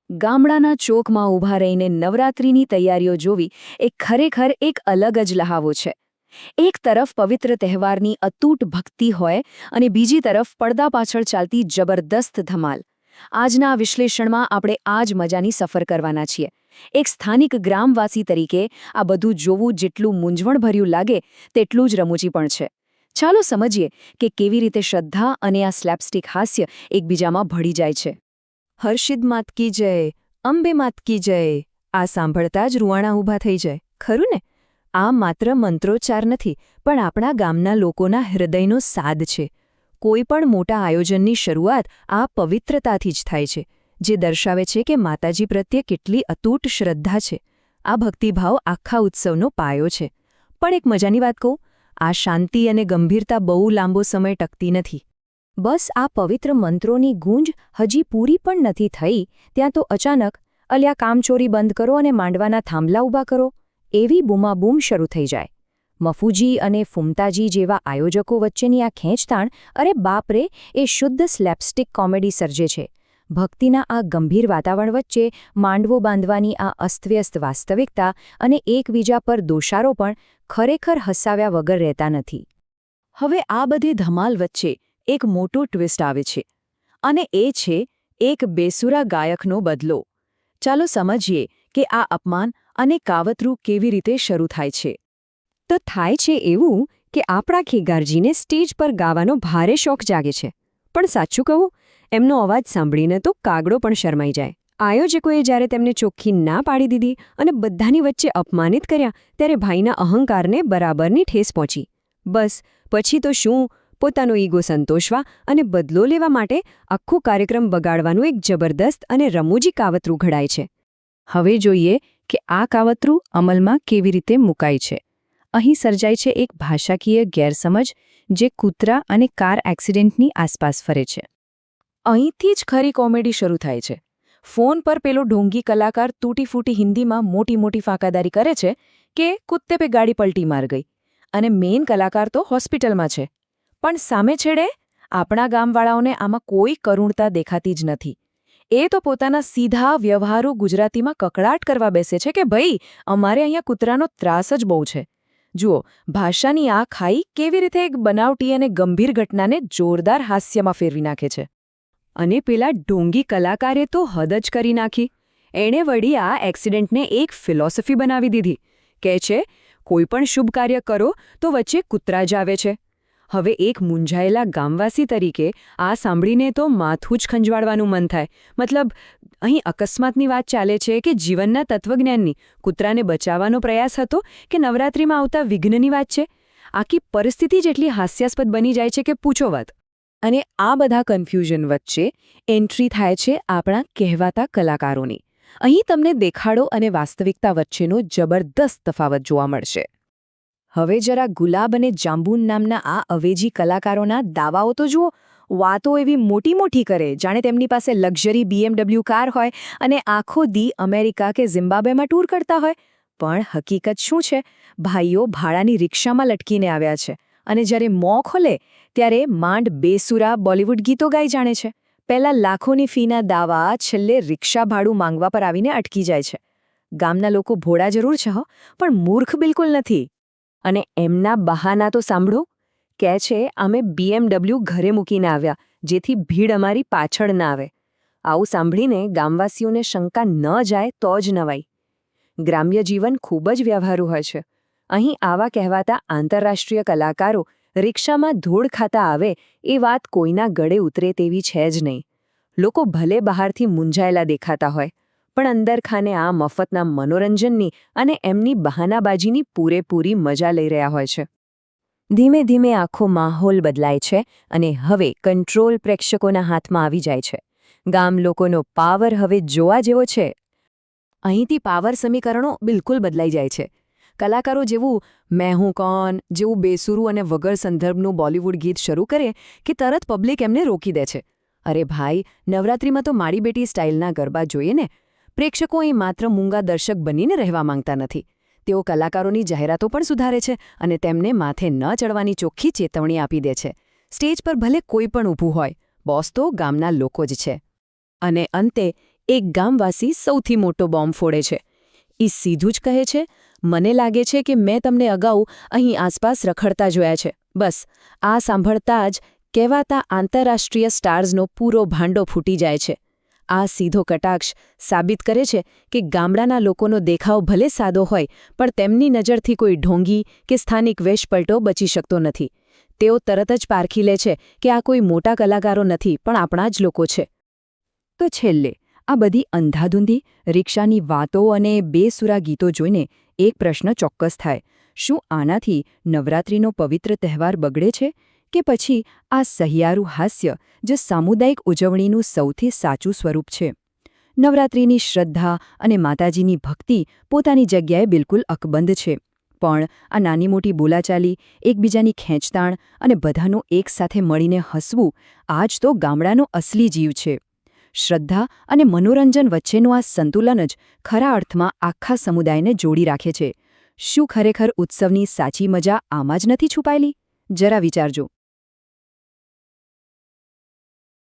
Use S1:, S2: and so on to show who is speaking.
S1: ગામડાના ચોકમાં ઊભા રહીને નવરાત્રિની તૈયારીઓ જોવી એ ખરેખર એક અલગ જ લહાવો છે. એક તરફ પવિત્ર તહેવારની અતૂટ ભક્તિ હોય અને બીજી તરફ પડદા પાછળ ચાલતી જબરદસ્ત ધમાલ. આજના આ વિશ્લેષણમાં આપણે આ જ મજાની સફર કરવાના છીએ. એક સ્થાનિક ગ્રામવાસી તરીકે આ બધું જોવું જેટલું મૂંઝવણભર્યું લાગે તેટલું જ રમૂજી પણ છે. ચાલો સમજીએ કે કેવી રીતે શ્રદ્ધા અને આ સ્લેપસ્ટિક હાસ્ય એકબીજામાં ભળી જાય છે. હર્ષિદ માત કી જય, અંબે માત કી જય, આ સાંભળતા જ રૂવાણા ઊભા થઈ જાય, ખરું ને? આ માત્ર મંત્રોચ્ચાર નથી, પણ આપણા ગામના લોકોના હૃદયનો સાદ છે. કોઈ પણ મોટા આયોજનની શરૂઆત આ પવિત્રતાથી જ થાય છે, જે દર્શાવે છે કે માતાજી પ્રત્યે કેટલી અતૂટ શ્રદ્ધા છે. આ ભક્તિભાવ આખા ઉત્સવનો પાયો છે. પણ એક મજાની વાત કહું, આ શાંતિ અને ગંભીરતા બહુ લાંબો સમય ટકતી નથી. બસ આ પવિત્ર મંત્રોની ગૂંજ હજી પૂરી પણ નથી થઈ ત્યાં તો અચાનક અલ્યા કામચોરી બંધ કરો અને માંડવાના થાંભલા ઊભા કરો એવી બૂમાબૂમ શરૂ થઈ જાય. મફુજી અને ફુમતાજી જેવા આયોજકો વચ્ચેની આ ખેંચતાણ, અરે બાપરે, એ શુદ્ધ સ્લેપસ્ટિક કોમેડી સર્જે છે. ભક્તિના આ ગંભીર વાતાવરણ વચ્ચે માંડવો બાંધવાની આ અસ્તવ્યસ્ત વાસ્તવિકતા અને એકબીજા પર દોષારો પણ ખરેખર હસાવ્યા વગર રહેતા નથી. હવે આ બધી ધમાલ વચ્ચે એક મોટો ટ્વિસ્ટ આવે છે, અને એ છે એક બેસુરા ગાયકનો બદલો. ચાલો સમજીએ કે આ અપમાન અને કાવતરું કેવી રીતે શરૂ થાય છે. તો થાય છે એવું કે આપણા ખેગારજીને સ્ટેજ પર ગાવાનો ભારે શોખ જાગે છે. પણ સાચું કહું, એમનો અવાજ સાંભળીને તો કાગડો પણ શરમાઈ જાય. આયોજકોએ જ્યારે તેમને ચોખ્ખી ના પાડી દીધી અને બધાની વચ્ચે અપમાનિત કર્યા, ત્યારે ભાઈના અહંકારને બરાબરની ઠેસ પહોંચી. બસ પછી તો શું, પોતાનો ઈગો સંતોષવા અને બદલો લેવા માટે આખો કાર્યક્રમ બગાડવાનું એક જબરદસ્ત અને રમૂજી કાવતરું ઘડાય છે. હવે જોઈએ કે આ કાવતરું અમલમાં કેવી રીતે મુકાય છે. અહીં સર્જાય છે એક ભાષાકીય ગેરસમજ જે કૂતરા અને કાર એક્સિડન્ટની આસપાસ ફરે છે. અહીંથી જ ખરી કોમેડી શરૂ થાય છે. ફોન પર પેલો ઢોંગી કલાકાર તૂટી ફૂટી હિન્દીમાં મોટી મોટી ફાંકાદારી કરે છે કે કુત્તે પે ગાડી પલટી માર ગઈ, અને મેઇન કલાકાર તો હોસ્પિટલમાં છે. પણ સામે છેડે આપણા ગામવાળાઓને આમાં કોઈ કરુણતા દેખાતી જ નથી. એ તો પોતાના સીધા વ્યવહારુ ગુજરાતીમાં કકડાટ કરવા બેસે છે કે ભાઈ, અમારે અહીંયા કૂતરાનો ત્રાસ જ બહુ છે. જુઓ, ભાષાની આ ખાઈ કેવી રીતે એક બનાવટી અને ગંભીર ઘટનાને જોરદાર હાસ્યમાં ફેરવી નાખે છે. અને પેલા ઢોંગી કલાકારે તો હદ જ કરી નાખી. એણે વળી આ એક્સિડન્ટને એક ફિલોસોફી બનાવી દીધી. કહે છે, કોઈ પણ શુભ કાર્ય કરો તો વચ્ચે કૂતરા જ આવે છે. હવે એક મૂંઝાયેલા ગામવાસી તરીકે આ સાંભળીને તો માથું જ ખંજવાળવાનું મન થાય. મતલબ, અહીં અકસ્માતની વાત ચાલે છે કે જીવનના તત્વજ્ઞાનની, કૂતરાને બચાવવાનો પ્રયાસ હતો કે નવરાત્રિમાં આવતા વિઘ્નની વાત છે? આખી પરિસ્થિતિ જેટલી હાસ્યાસ્પદ બની જાય છે કે પૂછો વાત. અને આ બધા કન્ફ્યુઝન વચ્ચે એન્ટ્રી થાય છે આપણા કહેવાતા કલાકારોની. અહીં તમને દેખાડો અને વાસ્તવિકતા વચ્ચેનો જબરદસ્ત તફાવત જોવા મળશે. હવે જરા ગુલાબ અને જાંબુન નામના આ અવેજી કલાકારોના દાવાઓ તો જુઓ. વાતો એવી મોટી મોટી કરે જાણે તેમની પાસે લક્ઝરી BMW કાર હોય અને આખો દી અમેરિકા કે ઝિમ્બાબ્વેમાં ટૂર કરતા હોય. પણ હકીકત શું છે? ભાઈઓ ભાડાની રિક્ષામાં લટકીને આવ્યા છે, અને જ્યારે મોં ખોલે ત્યારે માંડ બેસુરા બોલિવૂડ ગીતો ગાઈ જાણે છે. પહેલાં લાખોની ફીના દાવા છેલ્લે રિક્ષા ભાડું માંગવા પર આવીને અટકી જાય છે. ગામના લોકો ભોળા જરૂર છે પણ મૂર્ખ બિલકુલ નથી. અને એમના બહાના તો સાંભળો. કહે છે, અમે BMW ઘરે મૂકીને આવ્યા જેથી ભીડ અમારી પાછળ ના આવે. આવું સાંભળીને ગામવાસીઓને શંકા ન જાય તો જ નવાઈ. ગ્રામ્ય જીવન ખૂબ જ વ્યવહારુ હોય છે. અહીં આવા કહેવાતા આંતરરાષ્ટ્રીય કલાકારો રિક્ષામાં ધૂળ ખાતા આવે એ વાત કોઈના ગળે ઉતરે તેવી છે જ નહીં. લોકો ભલે બહારથી મૂંઝાયેલા દેખાતા હોય, પણ અંદરખાને આ મફતના મનોરંજનની અને એમની બહાનાબાજીની પૂરેપૂરી મજા લઈ રહ્યા હોય છે. ધીમે ધીમે આખો માહોલ બદલાય છે અને હવે કંટ્રોલ પ્રેક્ષકોના હાથમાં આવી જાય છે. ગામ લોકોનો પાવર હવે જોવા જેવો છે. અહીંથી પાવર સમીકરણો બિલકુલ બદલાઈ જાય છે. કલાકારો જેવું મેં હું કોન જેવું બેસુરું અને વગર સંદર્ભનું બોલિવૂડ ગીત શરૂ કરે કે તરત પબ્લિક એમને રોકી દે છે. અરે ભાઈ, નવરાત્રિમાં તો મારી બેટી સ્ટાઇલના ગરબા જોઈએ ને. પ્રેક્ષકો અહીં માત્ર મૂંગા દર્શક બનીને રહેવા માંગતા નથી. તેઓ કલાકારોની જાહેરાતો પણ સુધારે છે અને તેમને માથે ન ચડવાની ચોખ્ખી ચેતવણી આપી દે છે. સ્ટેજ પર ભલે કોઈ પણ ઊભું હોય, બોસ તો ગામના લોકો જ છે. અને અંતે
S2: એક ગામવાસી સૌથી મોટો બોમ્બ ફોડે છે. એ સીધું જ કહે છે, મને લાગે છે કે મેં તમને અગાઉ અહીં આસપાસ રખડતા જોયા છે. બસ આ સાંભળતા જ કહેવાતા આંતરરાષ્ટ્રીય સ્ટાર્સનો પૂરો ભાંડો ફૂટી જાય છે. આ સીધો કટાક્ષ સાબિત કરે છે કે ગામડાના લોકોનો દેખાવ ભલે સાદો હોય, પણ તેમની નજરથી કોઈ ઢોંગી કે સ્થાનિક વેશપલટો બચી શકતો નથી. તેઓ તરત જ પારખી લે છે કે આ કોઈ મોટા કલાકારો નથી, પણ આપણા જ લોકો છે.
S1: તો છેલ્લે આ બધી અંધાધૂંધી રિક્ષાની વાતો અને બેસુરા ગીતો જોઈને એક પ્રશ્ન ચોક્કસ થાય: શું આનાથી નવરાત્રિનો પવિત્ર તહેવાર બગડે છે, કે પછી આ સહિયારું હાસ્ય જે સામુદાયિક ઉજવણીનું સૌથી સાચું સ્વરૂપ છે? નવરાત્રિની શ્રદ્ધા અને માતાજીની ભક્તિ પોતાની જગ્યાએ બિલકુલ અકબંધ છે, પણ આ નાની મોટી બોલાચાલી, એકબીજાની ખેંચતાણ અને બધાનું એકસાથે મળીને હસવું, આ જ તો ગામડાનો અસલી જીવ છે. શ્રદ્ધા અને મનોરંજન વચ્ચેનું આ સંતુલન જ ખરા અર્થમાં આખા સમુદાયને જોડી રાખે છે. શું ખરેખર ઉત્સવની સાચી મજા આમાં જ નથી છુપાયેલી? જરા વિચારજો.